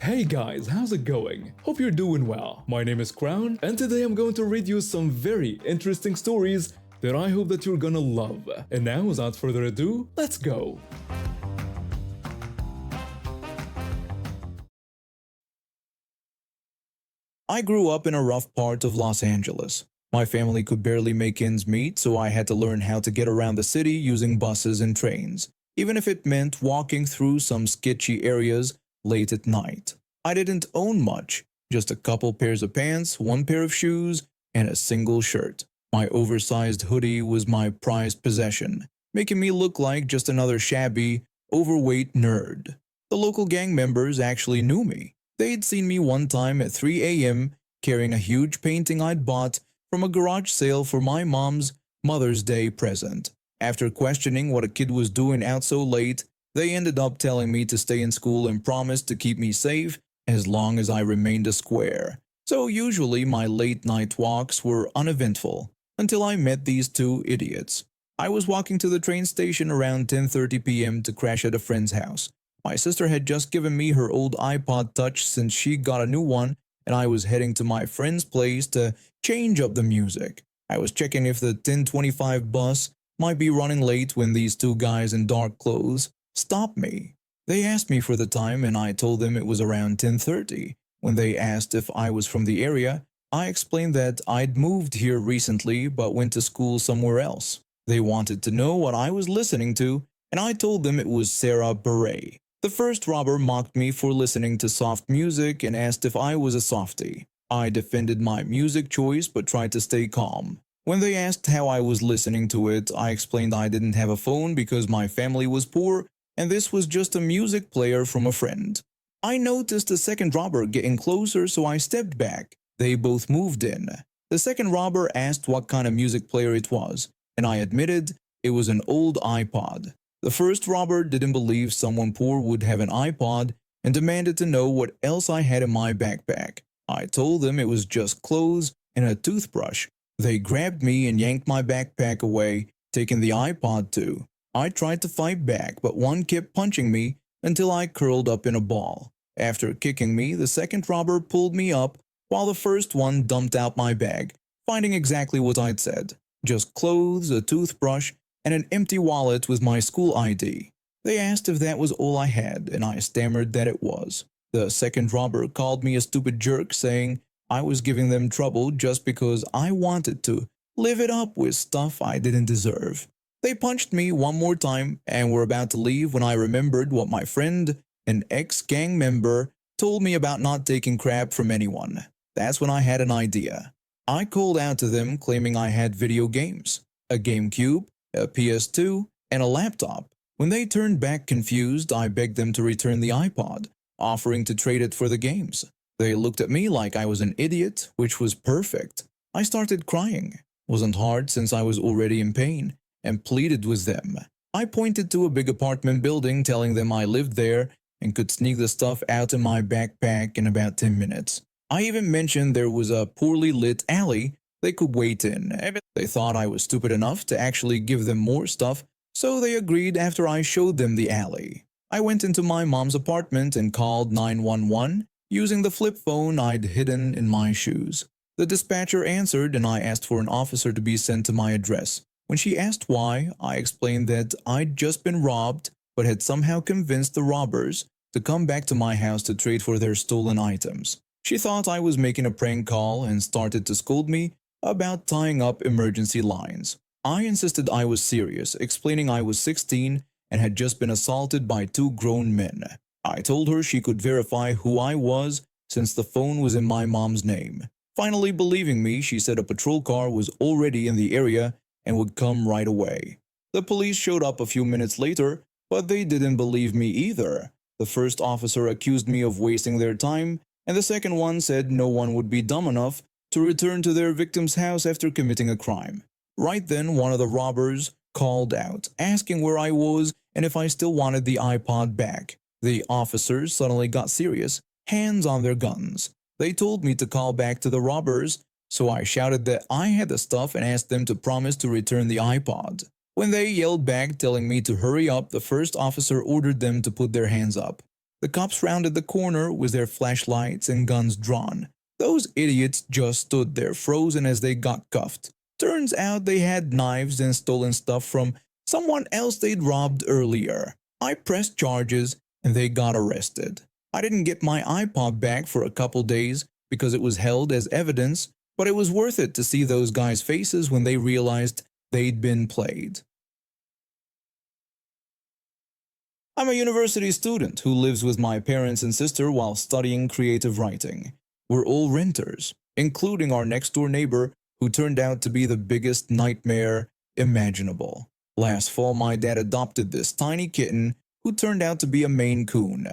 Hey guys, how's it going? Hope you're doing well. My name is Crown, and today I'm going to read you some very interesting stories that I hope that you're gonna love. And now, without further ado, let's go! I grew up in a rough part of Los Angeles. My family could barely make ends meet, so I had to learn how to get around the city using buses and trains, even if it meant walking through some sketchy areas late at night. I didn't own much, just a couple pairs of pants, one pair of shoes, and a single shirt. My oversized hoodie was my prized possession, making me look like just another shabby, overweight nerd. The local gang members actually knew me. They'd seen me one time at 3 a.m. carrying a huge painting I'd bought from a garage sale for my mom's Mother's Day present. After questioning what a kid was doing out so late, they ended up telling me to stay in school and promised to keep me safe as long as I remained a square. So usually my late night walks were uneventful until I met these two idiots. I was walking to the train station around 10:30 p.m. to crash at a friend's house. My sister had just given me her old iPod Touch since she got a new one, and I was heading to my friend's place to change up the music. I was checking if the 10:25 bus might be running late when these two guys in dark clothes stopped me. They asked me for the time and I told them it was around 10:30. When they asked if I was from the area, I explained that I'd moved here recently but went to school somewhere else. They wanted to know what I was listening to, and I told them it was Sarah Bareilles. The first robber mocked me for listening to soft music and asked if I was a softie. I defended my music choice but tried to stay calm. When they asked how I was listening to it, I explained I didn't have a phone because my family was poor and this was just a music player from a friend. I noticed the second robber getting closer, so I stepped back. They both moved in. The second robber asked what kind of music player it was, and I admitted it was an old iPod. The first robber didn't believe someone poor would have an iPod and demanded to know what else I had in my backpack. I told them it was just clothes and a toothbrush. They grabbed me and yanked my backpack away, taking the iPod too. I tried to fight back, but one kept punching me until I curled up in a ball. After kicking me, the second robber pulled me up while the first one dumped out my bag, finding exactly what I'd said. Just clothes, a toothbrush, and an empty wallet with my school ID. They asked if that was all I had, and I stammered that it was. The second robber called me a stupid jerk, saying I was giving them trouble just because I wanted to live it up with stuff I didn't deserve. They punched me one more time and were about to leave when I remembered what my friend, an ex-gang member, told me about not taking crap from anyone. That's when I had an idea. I called out to them claiming I had video games, a GameCube, a PS2, and a laptop. When they turned back confused, I begged them to return the iPod, offering to trade it for the games. They looked at me like I was an idiot, which was perfect. I started crying. Wasn't hard since I was already in pain, and pleaded with them. I pointed to a big apartment building, telling them I lived there and could sneak the stuff out in my backpack in about 10 minutes. I even mentioned there was a poorly lit alley they could wait in. They thought I was stupid enough to actually give them more stuff, so they agreed after I showed them the alley. I went into my mom's apartment and called 911 using the flip phone I'd hidden in my shoes. The dispatcher answered and I asked for an officer to be sent to my address. When she asked why, I explained that I'd just been robbed but had somehow convinced the robbers to come back to my house to trade for their stolen items. She thought I was making a prank call and started to scold me about tying up emergency lines. I insisted I was serious, explaining I was 16 and had just been assaulted by two grown men. I told her she could verify who I was since the phone was in my mom's name. Finally believing me, she said a patrol car was already in the area and would come right away. The police showed up a few minutes later, but they didn't believe me either. The first officer accused me of wasting their time, and the second one said no one would be dumb enough to return to their victim's house after committing a crime. Right then, one of the robbers called out, asking where I was and if I still wanted the iPod back. The officers suddenly got serious, hands on their guns. They told me to call back to the robbers, so I shouted that I had the stuff and asked them to promise to return the iPod. When they yelled back telling me to hurry up, the first officer ordered them to put their hands up. The cops rounded the corner with their flashlights and guns drawn. Those idiots just stood there frozen as they got cuffed. Turns out they had knives and stolen stuff from someone else they'd robbed earlier. I pressed charges and they got arrested. I didn't get my iPod back for a couple days because it was held as evidence, but it was worth it to see those guys' faces when they realized they'd been played. I'm a university student who lives with my parents and sister while studying creative writing. We're all renters, including our next-door neighbor who turned out to be the biggest nightmare imaginable. Last fall, my dad adopted this tiny kitten who turned out to be a Maine Coon.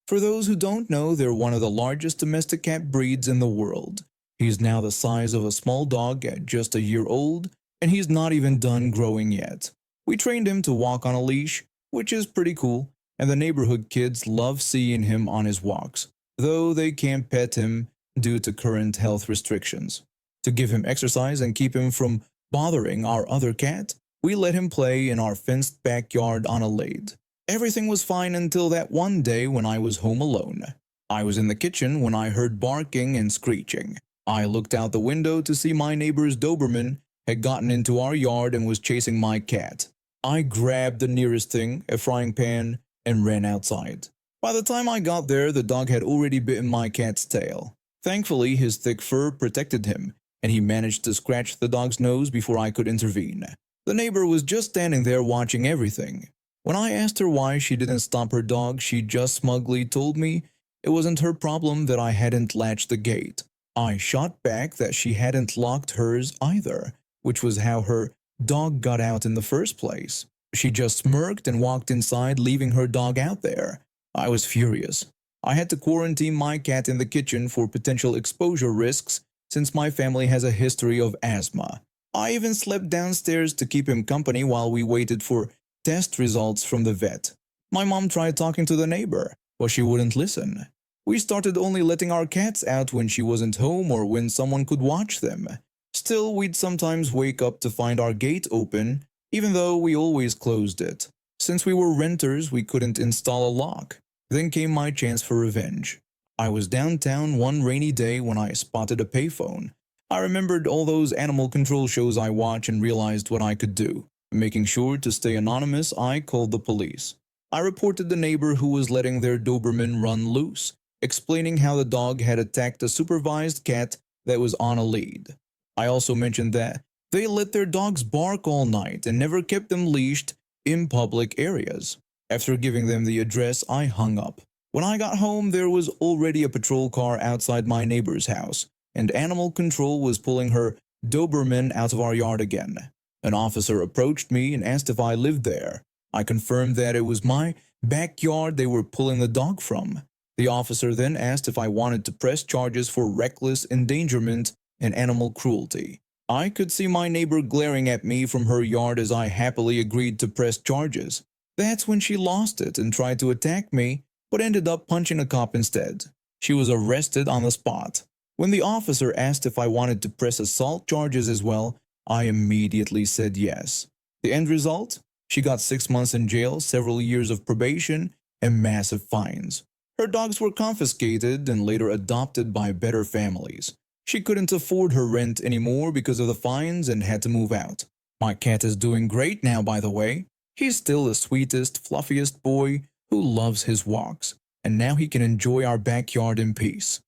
For those who don't know, they're one of the largest domestic cat breeds in the world. He's now the size of a small dog at just a year old, and he's not even done growing yet. We trained him to walk on a leash, which is pretty cool, and the neighborhood kids love seeing him on his walks, though they can't pet him due to current health restrictions. To give him exercise and keep him from bothering our other cat, we let him play in our fenced backyard on a lathe. Everything was fine until that one day when I was home alone. I was in the kitchen when I heard barking and screeching. I looked out the window to see my neighbor's Doberman had gotten into our yard and was chasing my cat. I grabbed the nearest thing, a frying pan, and ran outside. By the time I got there, the dog had already bitten my cat's tail. Thankfully, his thick fur protected him, and he managed to scratch the dog's nose before I could intervene. The neighbor was just standing there watching everything. When I asked her why she didn't stop her dog, she just smugly told me it wasn't her problem that I hadn't latched the gate. I shot back that she hadn't locked hers either, which was how her dog got out in the first place. She just smirked and walked inside, leaving her dog out there. I was furious. I had to quarantine my cat in the kitchen for potential exposure risks since my family has a history of asthma. I even slept downstairs to keep him company while we waited for test results from the vet. My mom tried talking to the neighbor, but she wouldn't listen. We started only letting our cats out when she wasn't home or when someone could watch them. Still, we'd sometimes wake up to find our gate open, even though we always closed it. Since we were renters, we couldn't install a lock. Then came my chance for revenge. I was downtown one rainy day when I spotted a payphone. I remembered all those animal control shows I watch and realized what I could do. Making sure to stay anonymous, I called the police. I reported the neighbor who was letting their Doberman run loose, explaining how the dog had attacked a supervised cat that was on a lead. I also mentioned that they let their dogs bark all night and never kept them leashed in public areas. After giving them the address, I hung up. When I got home, there was already a patrol car outside my neighbor's house, and animal control was pulling her Doberman out of our yard again. An officer approached me and asked if I lived there. I confirmed that it was my backyard they were pulling the dog from. The officer then asked if I wanted to press charges for reckless endangerment and animal cruelty. I could see my neighbor glaring at me from her yard as I happily agreed to press charges. That's when she lost it and tried to attack me, but ended up punching a cop instead. She was arrested on the spot. When the officer asked if I wanted to press assault charges as well, I immediately said yes. The end result? She got 6 months in jail, several years of probation, and massive fines. Her dogs were confiscated and later adopted by better families. She couldn't afford her rent anymore because of the fines and had to move out. My cat is doing great now, by the way. He's still the sweetest, fluffiest boy who loves his walks, and now he can enjoy our backyard in peace.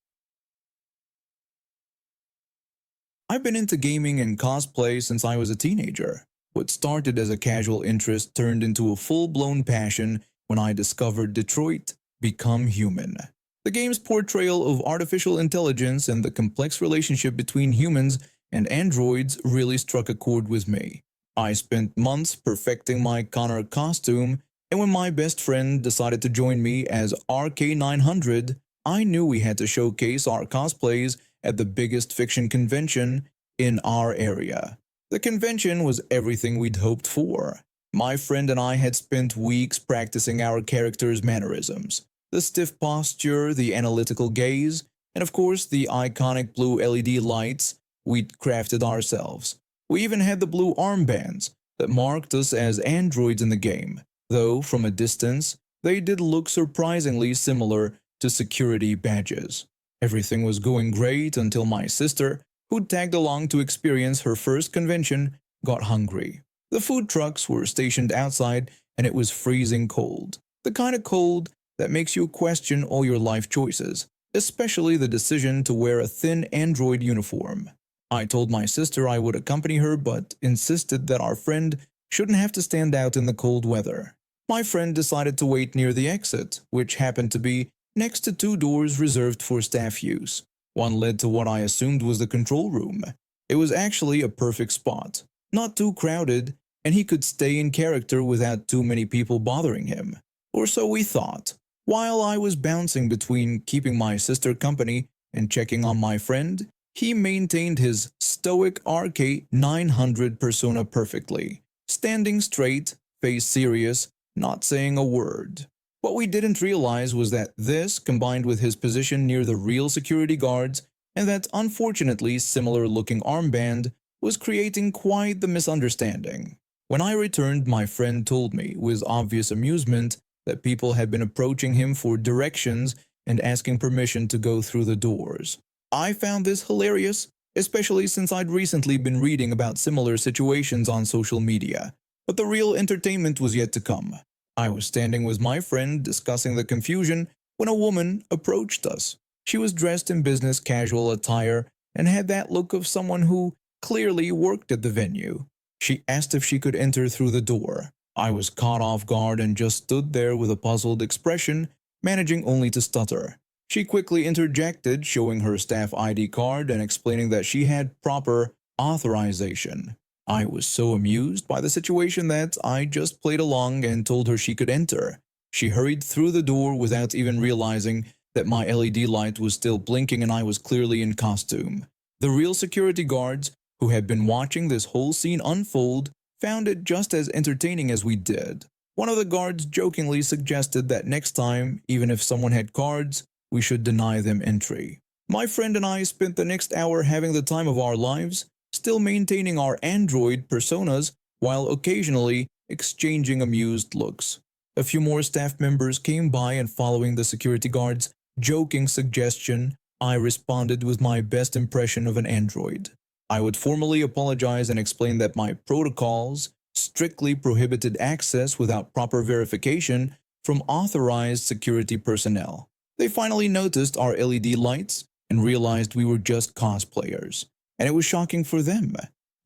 I've been into gaming and cosplay since I was a teenager. What started as a casual interest turned into a full-blown passion when I discovered Detroit: Become Human. The game's portrayal of artificial intelligence and the complex relationship between humans and androids really struck a chord with me. I spent months perfecting my Connor costume, and when my best friend decided to join me as RK900, I knew we had to showcase our cosplays at the biggest fiction convention in our area. The convention was everything we'd hoped for. My friend and I had spent weeks practicing our characters' mannerisms. The stiff posture, the analytical gaze, and of course the iconic blue LED lights we'd crafted ourselves. We even had the blue armbands that marked us as androids in the game, though from a distance, They did look surprisingly similar to security badges. Everything was going great until my sister, who tagged along to experience her first convention, got hungry. The food trucks were stationed outside and it was freezing cold. The kind of cold that makes you question all your life choices, especially the decision to wear a thin android uniform. I told my sister I would accompany her but insisted that our friend shouldn't have to stand out in the cold weather. My friend decided to wait near the exit, which happened to be next to two doors reserved for staff use. One led to what I assumed was the control room. It was actually a perfect spot, not too crowded, and he could stay in character without too many people bothering him. Or so we thought. While I was bouncing between keeping my sister company and checking on my friend, he maintained his stoic RK900 persona perfectly, standing straight, face serious, not saying a word. What we didn't realize was that this, combined with his position near the real security guards and that unfortunately similar-looking armband, was creating quite the misunderstanding. When I returned, my friend told me, with obvious amusement, that people had been approaching him for directions and asking permission to go through the doors. I found this hilarious, especially since I'd recently been reading about similar situations on social media. But the real entertainment was yet to come. I was standing with my friend discussing the confusion when a woman approached us. She was dressed in business casual attire and had that look of someone who clearly worked at the venue. She asked if she could enter through the door. I was caught off guard and just stood there with a puzzled expression, managing only to stutter. She quickly interjected, showing her staff ID card and explaining that she had proper authorization. I was so amused by the situation that I just played along and told her she could enter. She hurried through the door without even realizing that my LED light was still blinking and I was clearly in costume. The real security guards, who had been watching this whole scene unfold, found it just as entertaining as we did. One of the guards jokingly suggested that next time, even if someone had cards, we should deny them entry. My friend and I spent the next hour having the time of our lives, still maintaining our android personas while occasionally exchanging amused looks. A few more staff members came by and following the security guard's joking suggestion, I responded with my best impression of an android. I would formally apologize and explain that my protocols strictly prohibited access without proper verification from authorized security personnel. They finally noticed our LED lights and realized we were just cosplayers. And it was shocking for them.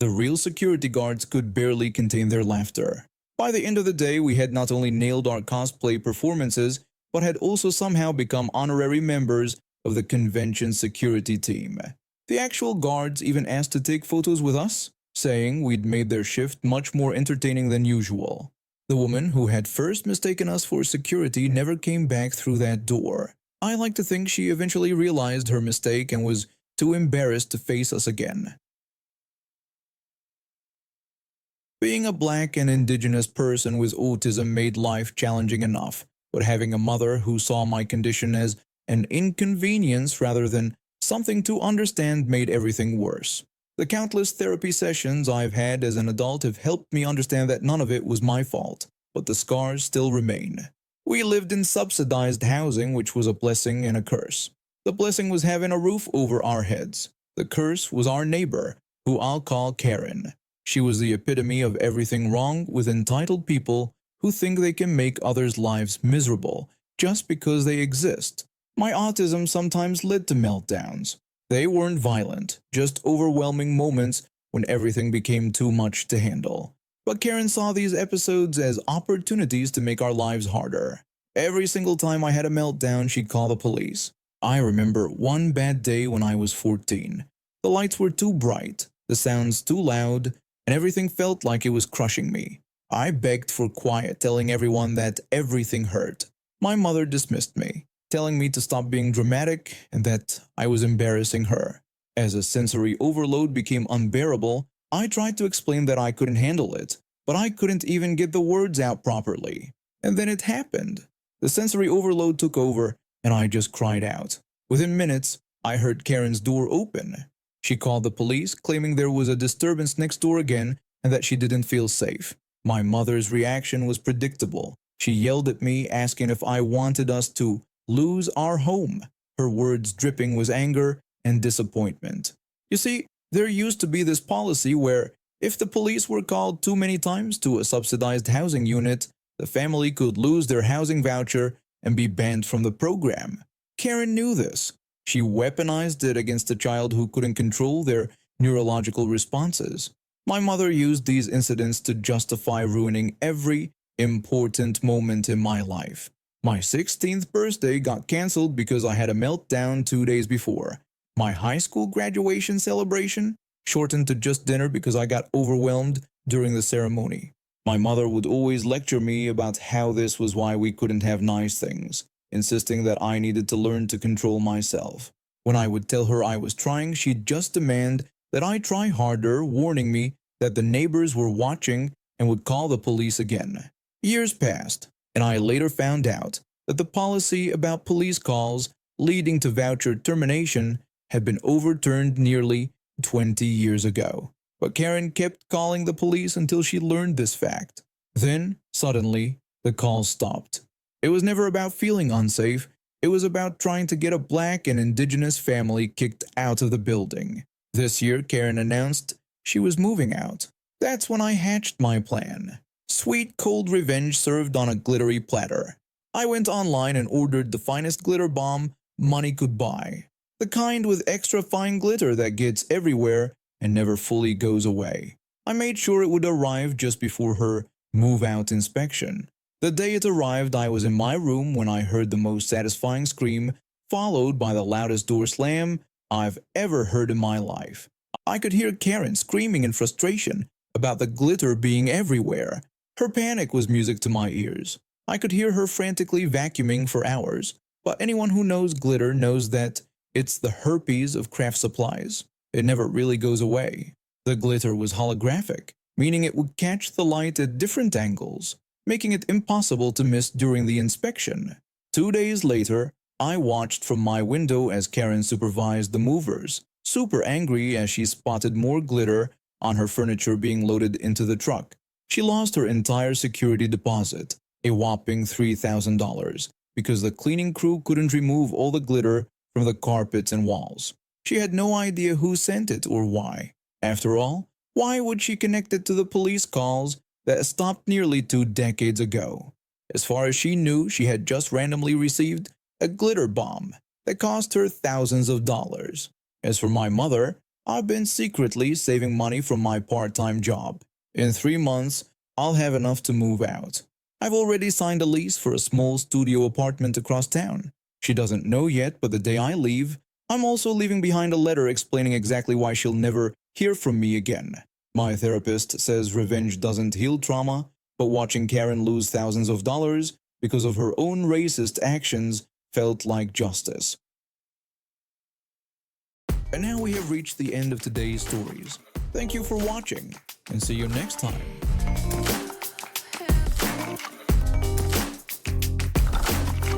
The real security guards could barely contain their laughter. By the end of the day, we had not only nailed our cosplay performances, but had also somehow become honorary members of the convention security team. The actual guards even asked to take photos with us, saying we'd made their shift much more entertaining than usual. The woman who had first mistaken us for security never came back through that door. I like to think she eventually realized her mistake and was too embarrassed to face us again. Being a black and indigenous person with autism made life challenging enough, but having a mother who saw my condition as an inconvenience rather than something to understand made everything worse. The countless therapy sessions I've had as an adult have helped me understand that none of it was my fault, but the scars still remain. We lived in subsidized housing, which was a blessing and a curse. The blessing was having a roof over our heads. The curse was our neighbor, who I'll call Karen. She was the epitome of everything wrong with entitled people who think they can make others' lives miserable just because they exist. My autism sometimes led to meltdowns. They weren't violent, just overwhelming moments when everything became too much to handle. But Karen saw these episodes as opportunities to make our lives harder. Every single time I had a meltdown, she'd call the police. I remember one bad day when I was 14. The lights were too bright, the sounds too loud, and everything felt like it was crushing me. I begged for quiet, telling everyone that everything hurt. My mother dismissed me, telling me to stop being dramatic and that I was embarrassing her. As a sensory overload became unbearable, I tried to explain that I couldn't handle it, but I couldn't even get the words out properly. And then it happened. The sensory overload took over, and I just cried out. Within minutes, I heard Karen's door open. She called the police, claiming there was a disturbance next door again and that she didn't feel safe. My mother's reaction was predictable. She yelled at me, asking if I wanted us to lose our home. Her words dripping with anger and disappointment. You see, there used to be this policy where if the police were called too many times to a subsidized housing unit, the family could lose their housing voucher and be banned from the program. Karen knew this. She weaponized it against a child who couldn't control their neurological responses. My mother used these incidents to justify ruining every important moment in my life. My 16th birthday got cancelled because I had a meltdown 2 days before. My high school graduation celebration shortened to just dinner because I got overwhelmed during the ceremony. My mother would always lecture me about how this was why we couldn't have nice things, insisting that I needed to learn to control myself. When I would tell her I was trying, she'd just demand that I try harder, warning me that the neighbors were watching and would call the police again. Years passed, and I later found out that the policy about police calls leading to voucher termination had been overturned nearly 20 years ago. But Karen kept calling the police until she learned this fact. Then, suddenly, the calls stopped. It was never about feeling unsafe. It was about trying to get a black and indigenous family kicked out of the building. This year, Karen announced she was moving out. That's when I hatched my plan. Sweet cold revenge served on a glittery platter. I went online and ordered the finest glitter bomb money could buy. The kind with extra fine glitter that gets everywhere and never fully goes away. I made sure it would arrive just before her move-out inspection. The day it arrived, I was in my room when I heard the most satisfying scream, followed by the loudest door slam I've ever heard in my life. I could hear Karen screaming in frustration about the glitter being everywhere. Her panic was music to my ears. I could hear her frantically vacuuming for hours, but anyone who knows glitter knows that it's the herpes of craft supplies. It never really goes away. The glitter was holographic, meaning it would catch the light at different angles, making it impossible to miss during the inspection. 2 days later, I watched from my window as Karen supervised the movers, super angry as she spotted more glitter on her furniture being loaded into the truck. She lost her entire security deposit, a whopping $3,000, because the cleaning crew couldn't remove all the glitter from the carpets and walls. She had no idea who sent it or why. After all, why would she connect it to the police calls that stopped nearly 2 decades ago? As far as she knew, she had just randomly received a glitter bomb that cost her thousands of dollars. As for my mother, I've been secretly saving money from my part-time job. In 3 months, I'll have enough to move out. I've already signed a lease for a small studio apartment across town. She doesn't know yet, but the day I leave, I'm also leaving behind a letter explaining exactly why she'll never hear from me again. My therapist says revenge doesn't heal trauma, but watching Karen lose thousands of dollars because of her own racist actions felt like justice. And now we have reached the end of today's stories. Thank you for watching, and see you next time.